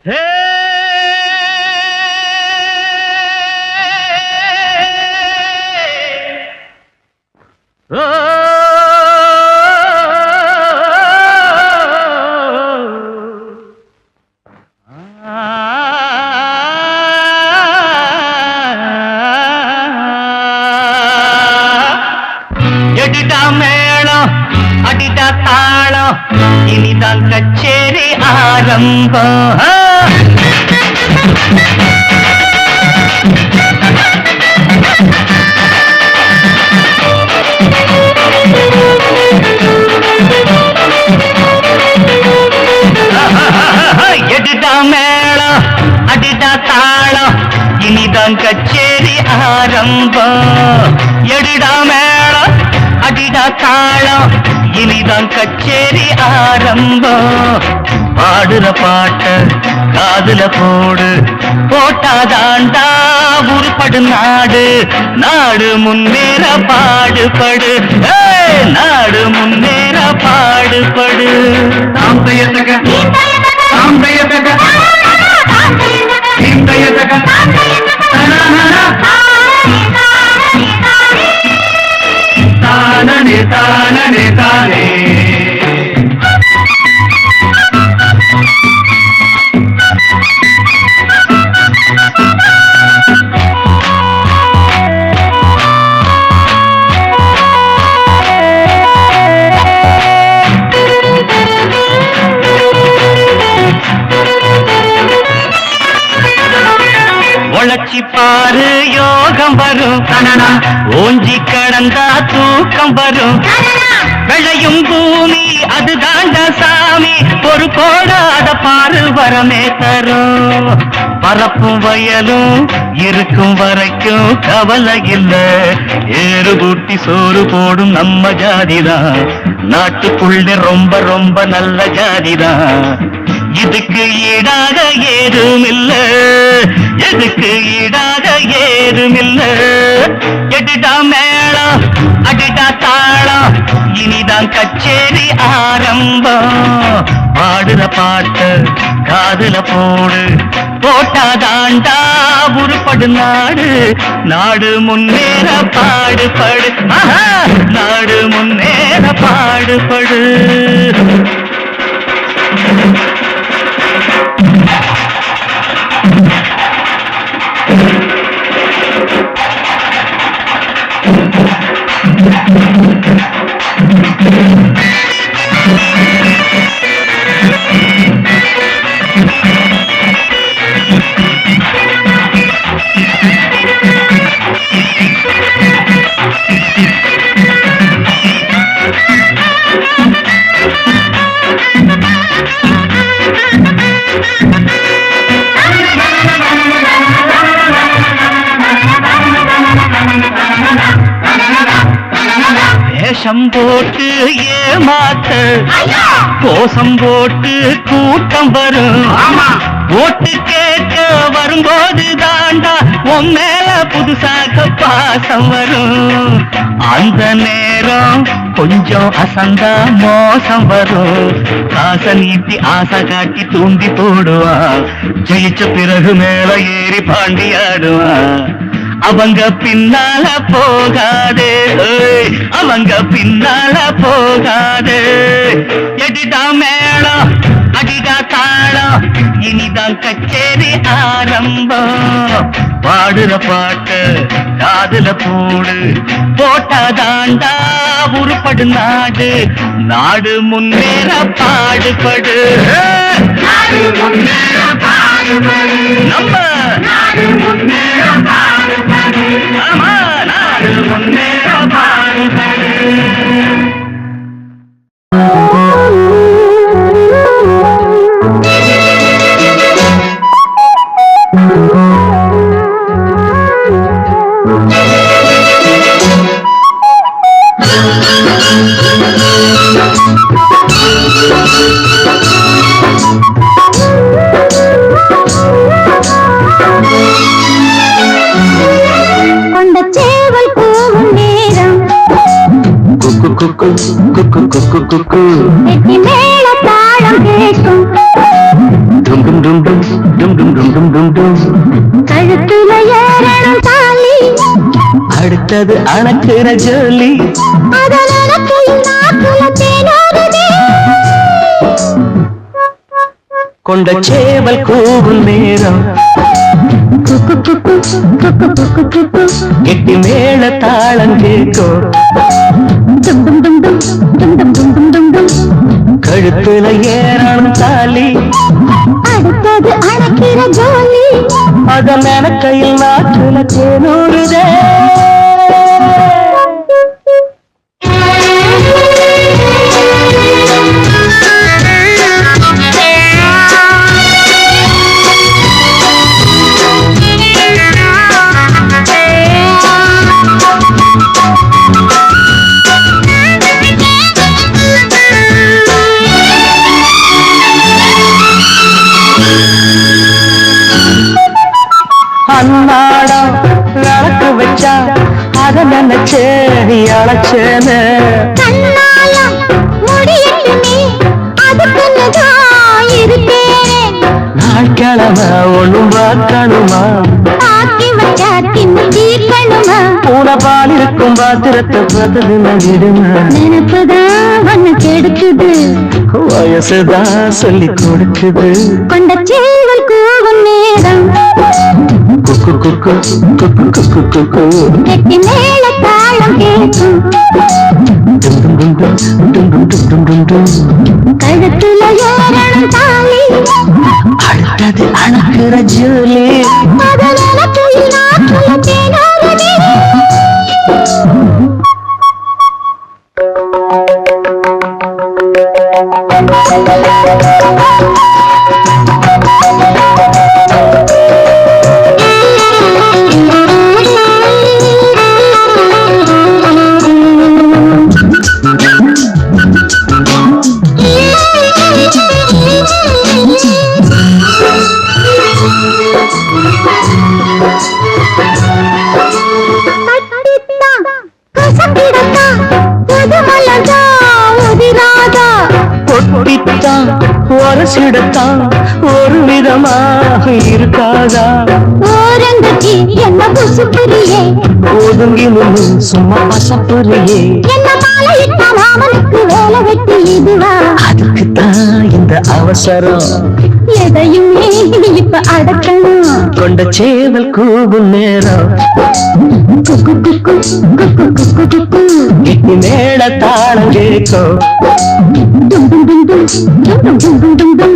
எடிடா மேளம் அடிடா தாளம் இனிதான் கச்சேரி ஆரம்பம். எடிடா மேளம் அடிடா தாளம் இனிதான் கச்சேரி ஆரம்பம். எடிடா மேளம் அடிடா தாளம் இனிதான் கச்சேரி ஆரம்பம். பாடுற பாட்ட காதுல போடு, போட்டாதாண்டா உருப்படு நாடு. நாடு முன்னேற பாடுபடு, நாடு முன்னேற பாடுபடு. தானே தானே தானே உழைச்சி பாரு யோகம் வரும், ஓஞ்சி கடந்தா தூக்கம் வரும். விளையும் பூமி அது தாண்ட சாமி, ஒரு கோடாத பாரு வரமே தரும். பரப்பும் வயலும் இருக்கும் வரைக்கும் கவலை இல்ல, ஏறு கூட்டி சோறு போடும் நம்ம ஜாதிதான். நாட்டுக்குள்ள ரொம்ப ரொம்ப நல்ல ஜாதிதான். இதுக்கு ஈடாக ஏதும் இல்ல, எதுக்கு ஈடாக ஏதும் இல்ல. எடிடா மேளம் அடிடா தாளம் இனிதான் கச்சேரி ஆரம்பம். பாடுற பாட்டு காதுல போடு, போட்டாதாண்டா உருப்படு நாடு. நாடு முன்னேற பாடுபடு, நாடு முன்னேற பாடுபடு. வேஷம் போட்டு ஏமாத்த, கோஷம் போட்டு கூட்டம் வரும். ஓட்டு கேட்க வரும்போது தாண்டா உன் மேல புதுசாக பாசம் வரும். அந்த நேரம் கொஞ்சம் அசந்தா மோசம் வரும். காசை நீட்டி ஆசை காட்டி தூண்டி போடுவான். ஜெயிச்ச பிறகு மேல ஏறி பாண்டியாடுவான். அவங்க பின்னால போகாதே, அவங்க பின்னால போகாதே. எடிடா மேளம் அடிடா தாளம் இனிதான் கச்சேரி ஆரம்பம். பாடுற பாட்டு காதுல போடு, போட்டாதாண்டா உருப்படு நாடு. நாடு முன்னேற பாடுபடு, நம்ம நாடு முன்னேற பாடுபடு. ஆமா, நாடு முன்னேற பாடுபடு. டும் டும் டும் டும் டும் டும் டும். கழுத்துல ஏறணும் தாலி, அடுத்தது அணக்குற ஜோலி, அதன் அணக்கையில் நாக்குல தேனோருதே. கொண்ட சேவல் கூவும் நேரம், குக்கு குக்கு குக்கு குக்கு குக்கு, கெட்டி மேல தாளம் கேட்கும். டும் டும் டும் டும் டும் டும் டும் டும் டும் டும். கழுத்துல ஏறணும் தாலி, அடுத்தது அணக்கிற ஜோலி, அதன் அணக்கையில் நாக்குல தேனூறுதே. அன்னாடம் விளக்கு வச்சா அத நினைச்சே அழைச்சேன்னு, கண்ணாலம் முடியட்டுமே அதுக்குன்னுதான் இருப்பேனே. நாள் கிழமை ஒண்ணும் பார்க்கணுமா, ஆக்கி வச்சா தின்னு தீர்க்கணுமா, பூனை பால் இருக்கும் பாத்திரத்தை பார்த்தது நகிடுமா, நினைப்புதான் ஒண்ணு கெடுக்குது, வயசுதான் சொல்லி கொடுக்குது. கொண்ட சேவல் கூவும் நேரம், குக்கு குக்கு குக்கு குக்கு குக்கு, கெட்டி மேல தாளம் கேட்கும். டும் டும் டும் டும் டும் டும் டும் டும் டும். கழுத்துல ஏறணும் தாலி, அடுத்தது அணக்குற ஜோலி, அதன் அணக்கையில் நாக்குல தேனோருதே. கொட்டித்தான் உரசிடத்தான் ஒரு விதமாக இருக்காதா, ஓரங்கட்டி என்ன புசுப்புரியே, ஒதுங்கி நின்று சும்மா பசப்புரியே, என்ன மாலையிட்ட மாமனுக்கு வேலை வெட்டி இதுவா, அதுக்குத்தான் இந்த அவசரம், எதையுமே இப்ப அடக்கணும். கொண்ட சேவல் கூவும் நேரம், குக்கு குக்கு குக்கு குக்கு குக்கு, கெட்டி மேல தாளம் கேட்கும். டும் டும் டும் டும் டும் டும் டும் டும் டும்.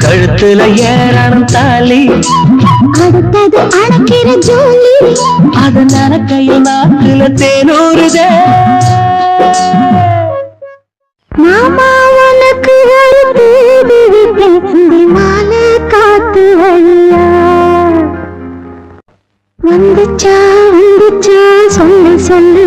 கழுத்துல ஏறணும் தாலி, அடுத்தது அணக்கிற ஜோலி, அதன் அணக்கையில் நாக்குல தேனூறுதே. மாமா உனக்கு ஒரு தேடி விட்டேன், மாலை காத்து வழியா வந்துச்சா வந்துச்சா சொல்லு சொல்லு.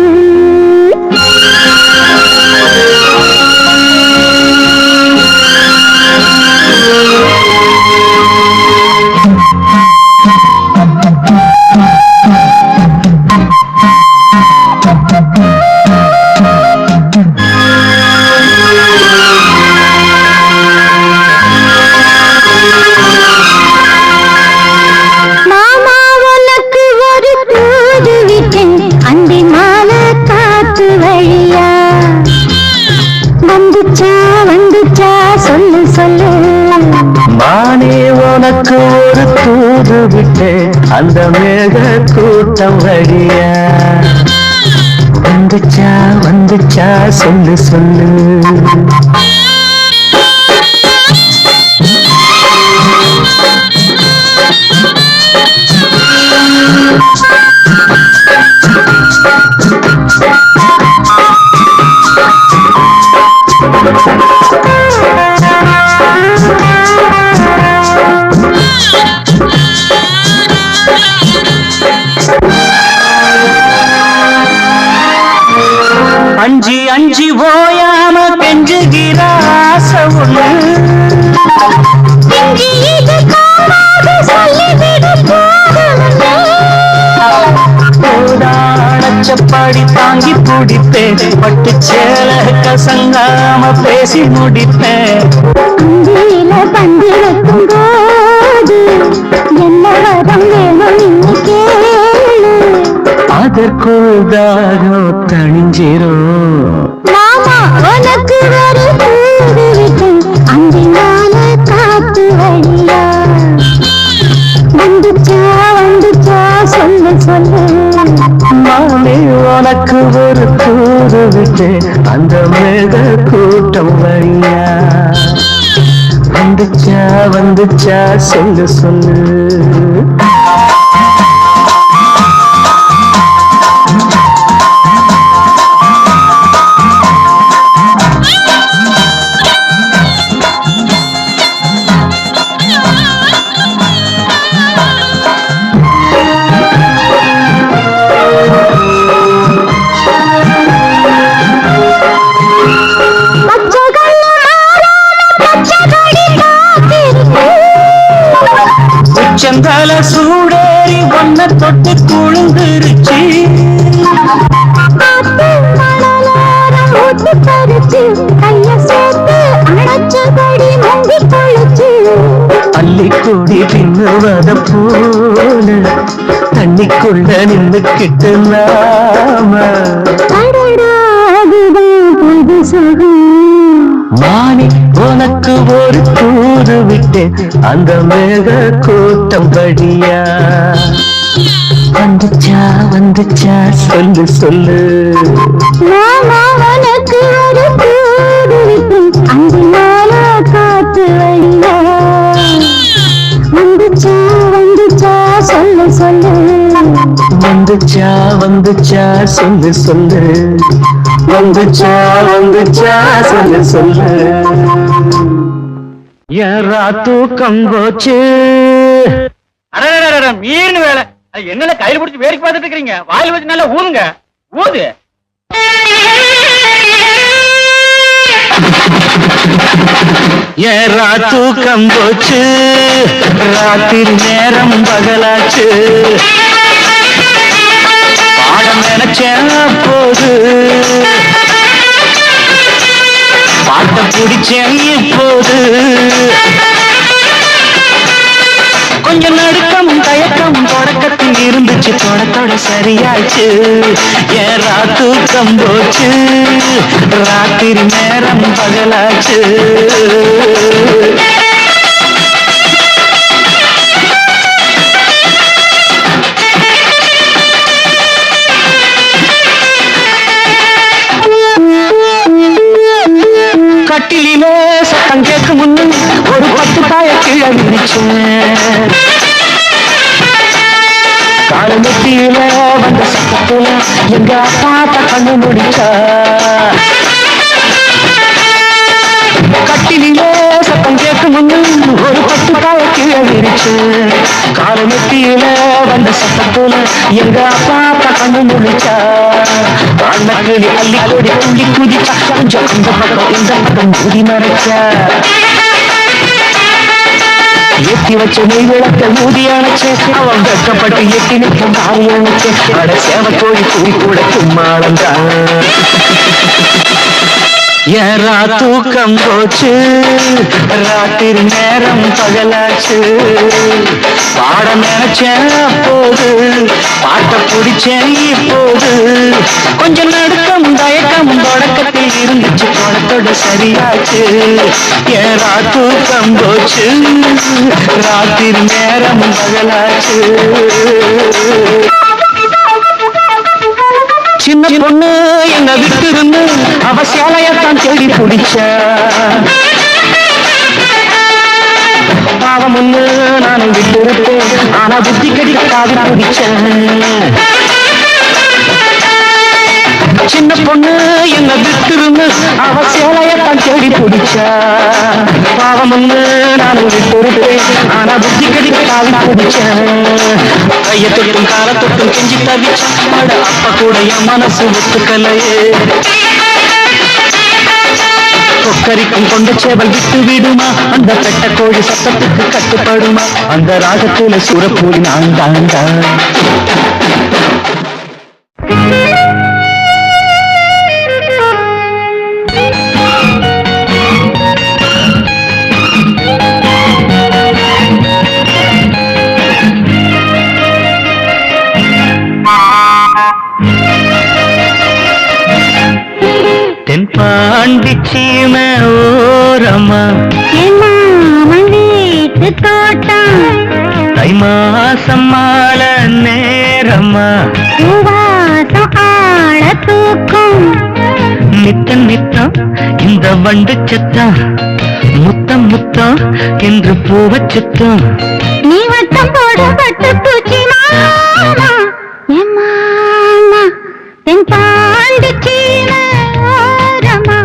சொல்லு சொல்லு. மானே உனக்கு ஒரு தூது விட்டேன் அந்த மேக கூட்டம் வழியா, வந்துச்சா வந்துச்சா சொல்லு சொல்லு. அஞ்சி அஞ்சி ஓயாம கெஞ்சுகிற ஆசை ஒண்ணு, அணைச்சப்பாடி தாங்கி பிடிப்பேன், பட்டு சேல கசங்காம பேசி முடிப்பேன். பந்தியில பந்திருக்கும் அதற்குள் தாகம் தணிஞ்சிரும். மாமா உனக்கு ஒரு கூடு விட்டு அஞ்சினால காத்து வழியா வந்துச்சா சொல்லு சொல்லு. மானே உனக்கு ஒரு கூடு விட்டு அந்த மேக கூட்டம் வழியா வந்துச்சா சொல்லு சொல்லு. உச்சந்தால சூடேறி ஒன்ன தொட்டு குழுந்துருச்சு. அள்ளிக்கூடி பின்னுவத போல தண்ணிக்குள்ள நின்னுக்கிட்டு நாம மானி உனக்கு ஒரு கூறு விட்டு அந்த மேக கூட்டம் படியா வந்துச்சா சொல்லு சொல்லு. மாமா உனக்கு ஒரு கூடு விட்டு அந்த மேல காத்து வழியா வந்துச்சா சொல்லு சொல்லு. வந்துச்சா சொல்லு சொல்லு. வந்துச்சா சொல்லு சொல்லு. யாரா தூக்கம் போச்சு. மீன் வேலை என்னல கையில் பிடிச்சி வேடிக்கை பார்த்துட்டு இருக்கீங்க. வாயில் வச்சு நல்லா ஊதுங்க ஊது. ஏறா தூக்கம் போச்சு. ராத்திரி நேரம் பகலாச்சு. பாடம் நினைச்சேன் போது பாட்ட பிடிச்சேன் இப்போது. கொஞ்சம் நடுக்கம் தயக்கம் தொடக்கத்தில் இருந்துச்சு. தொடத்தோட சரியாச்சு. ஏறா தூக்கம் போச்சு. ராத்திரி நேரம் பகலாச்சு. கட்டிலே சத்தம் கேட்கும் முன்னு ஒரு 10 பாய கீழே விரிச்சேன். காலமெட்டியில வந்த சத்தத்துல எங்க அப்பாட்ட கண்ணு முடிச்சா. கட்டிலே சத்தம் கேட்கும் முன்னு ஒரு 10 பாய கீழே விரிச்சேன். காலமெட்டியில வந்த சத்தத்துல எங்க அப்பாட்ட கண்ணு முடிச்சா. அண்ணக்கிளி அள்ளி கொடி துள்ளி குதிச்சா. கொஞ்சம் இந்த பக்கம் இந்த பக்கம் குதி மறைச்சா. எத்தி வச்ச நெய் விளக்க ஊதி அணைச்சு. அவன் வெக்கப்பட்டு எட்டி நிற்கும் மாறி அணைச்சு. அட சேவ கோழி கூடி கூட சும்மாளந்தான். ஏறா தூக்கம் போச்சு. ராத்திரி நேரம் பகலாச்சு. பாடம் நினைச்சேன் அப்போது பாட்ட பிடிச்சேன் இப்போது. கொஞ்சம் நடுக்கம் தயக்கம் தொடக்கத்தில் இருந்துச்சு. தொடத்தோட சரியாச்சு. ஏறா தூக்கம் போச்சு. ராத்திரி நேரம் பகலாச்சு. சின்ன பொண்ணு என்ன விட்டு இருந்து அவ சேலையத்தான் தேடி பிடிச்ச. பாவம் ஒண்ணு நானும் விட்டு இருப்பேன். ஆனா புத்தி கடிக்காது பிடிச்சேன். சின்ன பொண்ணு என்ன விட்டு இருந்து அவ சேலையத்தான் தேடி பிடிச்ச. பாவம் ஒண்ணு நானும் விட்டு இருப்பேன். ஆனா புத்தி கடிக்காது பிடிச்சேன். கைய தொட்டும் கால தொட்டும் கெஞ்சி தவிச்ச. அட அப்ப கூட என் மனசு ஒத்துக்கலையே. கொக்கரிக்கும் கொண்ட சேவல் விட்டு விடுமா. அந்த பெட்ட கோழி சத்தத்துக்கு கட்டுப்படுமா. அந்த ராகத்துல சுரப்பூரி நான் தாண்டா. பாண்டிச்சீமை ஓரமா வீட்டு தோட்டம் தை மாசம் மாலை நேரமா வாசம் ஆழ தூக்கும் நித்தம் நித்தம் இந்த வண்டு சத்தம் முத்தம் முத்தம் என்று பூவ சுத்தம் நீ வட்டம் போடும் பட்டு பூச்சி மாமா என் மாமா தென் பாண்டிச்சீமை ஓரமா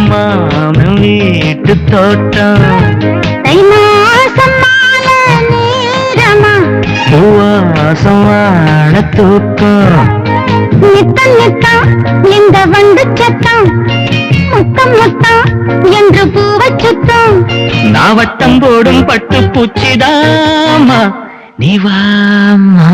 மாமன் வீட்டு தோட்டம் தை மாசம் மாலை நேரமா பூவாசம் வாழ தூக்கம் நித்தம் நித்தம் இந்த வண்டு சத்தம் முத்தம் முத்தம் என்று பூவ சுத்தம் நாவட்டம் போடும் பட்டு பூச்சிதாமா நீ வாமா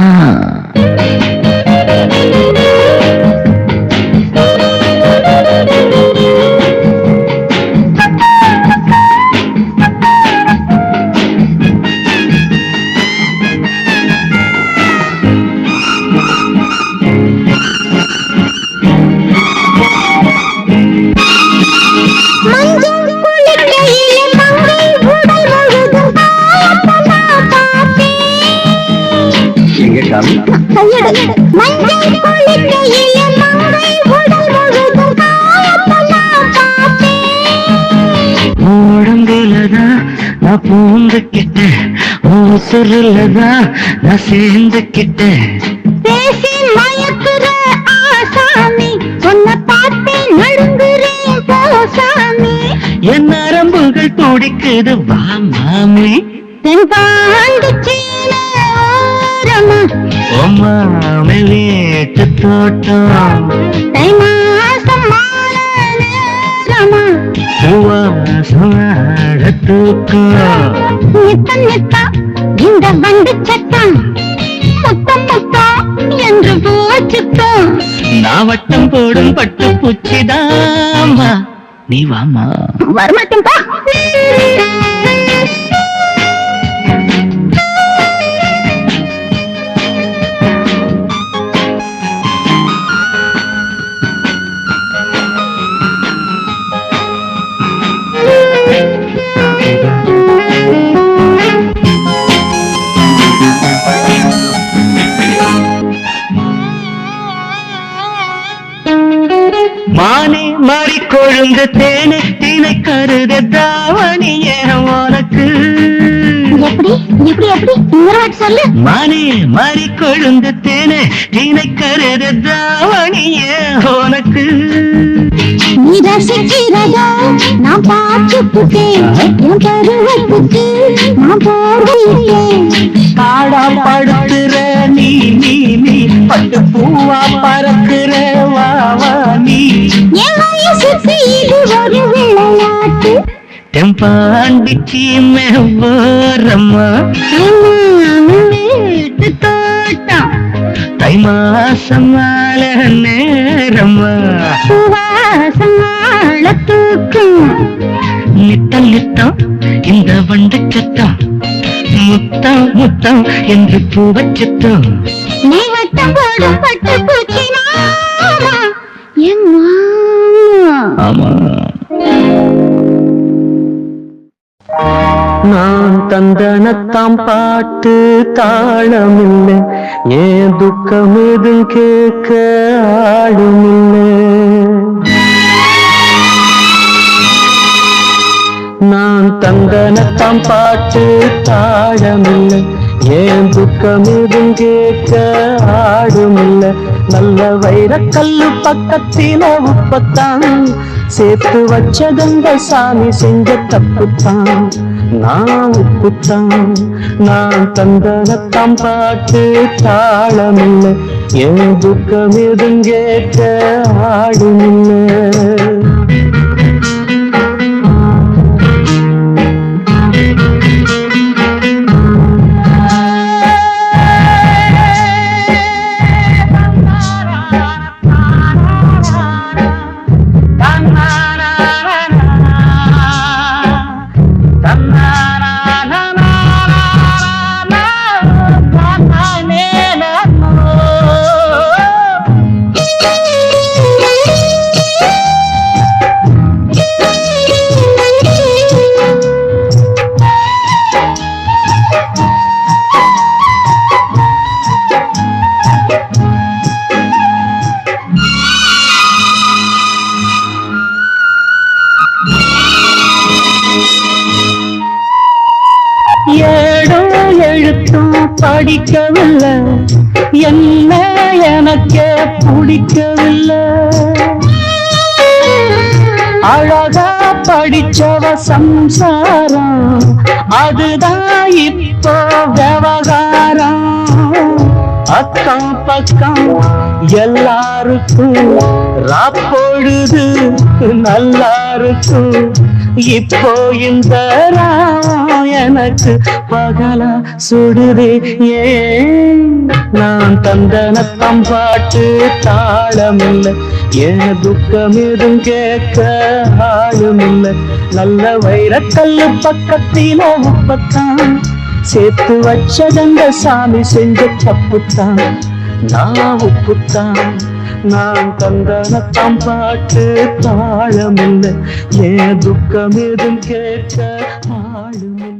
நான் பூந்துக்கிட்டேன் உசுருலதான் நான் சேர்ந்துக்கிட்டேன் பேசி மயக்குற ஆசாமி சொன்ன பார்த்தே நடுங்குறேன் போசாமி என் நரம்புகள் துடிக்குது வா மாமி தென்பாண்டிச்சீமை ஓரமா மாமி வீட்டு தோட்டம் தை மாசம் மாலை நேரமா பூவாசம் வாழ தூக்கம் நித்தம் நித்தம் இந்த வண்டு சத்தம் முத்தம் முத்தம் என்று பூச்சுத்தம் நான் வட்டம் போடும் பட்டு பூச்சிதாமா நீ வாமா வரமாட்டேன்பா மானே மாறி கொழுந்து தேனே தீனை கருத தாவணிய உனக்கு எப்படி எப்படி எப்படி இன்னொரு வாட்டி சொல்லு மானே மாறி கொழுந்து தேனே தீனை கருத தாவணிய உனக்கு நீ ரசிக்கிறதா நான் பார்த்துட்டேன் என் பருவத்துக்கு நான் போர்விட்டேன் காடா படுத்துற நீ நீ நீ பட்டு பூவா பறக்குற வா வா நீ என் வயசுக்கு இது ஒரு விளையாட்டு தெம்பாண்டிச்சீமை ஓரமா வீட்டு தோட்டம் தை மாசம் மாலை நேரமா சுவாசம் ஆழ தூக்கும் நித்தம் நித்தம் இந்த வண்டு சத்தம் முத்தம் முத்தம் என்று பூவச் சுத்தம் நீ வட்டம் போடும் பட்டு பூச்சி மாமா என் மாமா ஆமா நான் தந்தனத்தாம் பாட்டு தாளமில்லை ஏன் துக்கம் எதும் கேட்க ஆளுமில்லை நான் தந்தனத்தாம் பாட்டு தாளமில்லை ஏன் துக்கம் எதும் கேட்க ஆடுமில்லை நல்ல வைரக்கல்லு பக்கத்தில உப்பத்தான் சேர்த்து வச்சதந்த சாமி செஞ்ச தப்புத்தான் நான் உப்புத்தான் நான் தந்தனத்தாம் பாட்டு தாளமில்லை என் துக்கம் எதும் கேட்க ஆடுமில்லை எழுத்தும் படிக்கவில்லை, என்ன எனக்கே பிடிக்கவில்லை. அழகா படிச்சவ சம்சாரம், அதுதான் இப்போ விவகாரம். அக்கம் பக்கம் எல்லாருக்கும் ராப்பொழுது நல்லா இருக்கும். இப்போ இந்த ராம் எனக்கு பகலா சுடுதே. ஏன் நான் தந்தனத்தம் பாட்டு தாளமில்லை, என் துக்கம் எதுவும் கேட்க ஆளுமில்லை. நல்ல வைரக்கல்லு பக்கத்தில உப்பத்தான் சேர்த்து வச்சதந்த சாமி செஞ்ச தப்புத்தான். நான் உப்புத்தான், நான் தந்தனத்தம் பாட்டு தாளமில்லை, என் துக்கம் எதுவும் கேட்க ஆளுமில்லை.